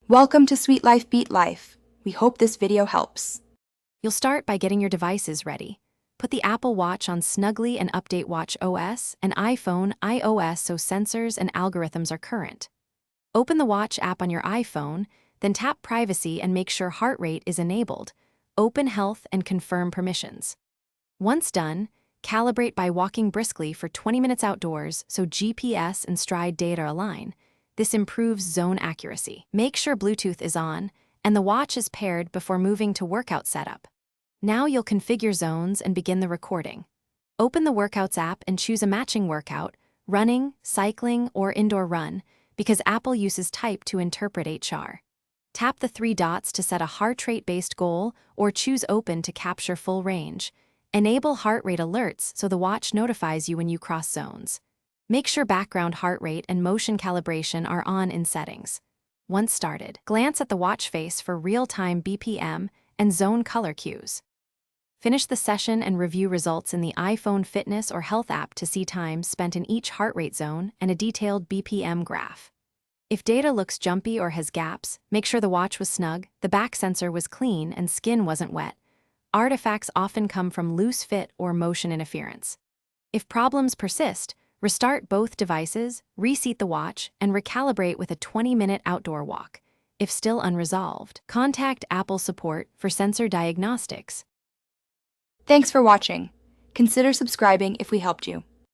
Welcome to Sweet Life Beat Life. We hope this video helps. You'll start by getting your devices ready. Put the Apple Watch on snugly and update Watch OS and iPhone iOS so sensors and algorithms are current. Open the Watch app on your iPhone, then tap Privacy and make sure heart rate is enabled. Open Health and confirm permissions. Once done, calibrate by walking briskly for 20 minutes outdoors so GPS and stride data align. This improves zone accuracy. Make sure Bluetooth is on and the watch is paired before moving to workout setup. Now you'll configure zones and begin the recording. Open the Workouts app and choose a matching workout, running, cycling, or indoor run, because Apple uses type to interpret HR. Tap the three dots to set a heart rate-based goal or choose Open to capture full range. Enable heart rate alerts so the watch notifies you when you cross zones. Make sure background heart rate and motion calibration are on in settings. Once started, glance at the watch face for real-time BPM and zone color cues. Finish the session and review results in the iPhone Fitness or Health app to see time spent in each heart rate zone and a detailed BPM graph. If data looks jumpy or has gaps, make sure the watch was snug, the back sensor was clean, and skin wasn't wet. Artifacts often come from loose fit or motion interference. If problems persist, restart both devices, reseat the watch, and recalibrate with a 20-minute outdoor walk. If still unresolved, contact Apple support for sensor diagnostics. Thanks for watching. Consider subscribing if we helped you.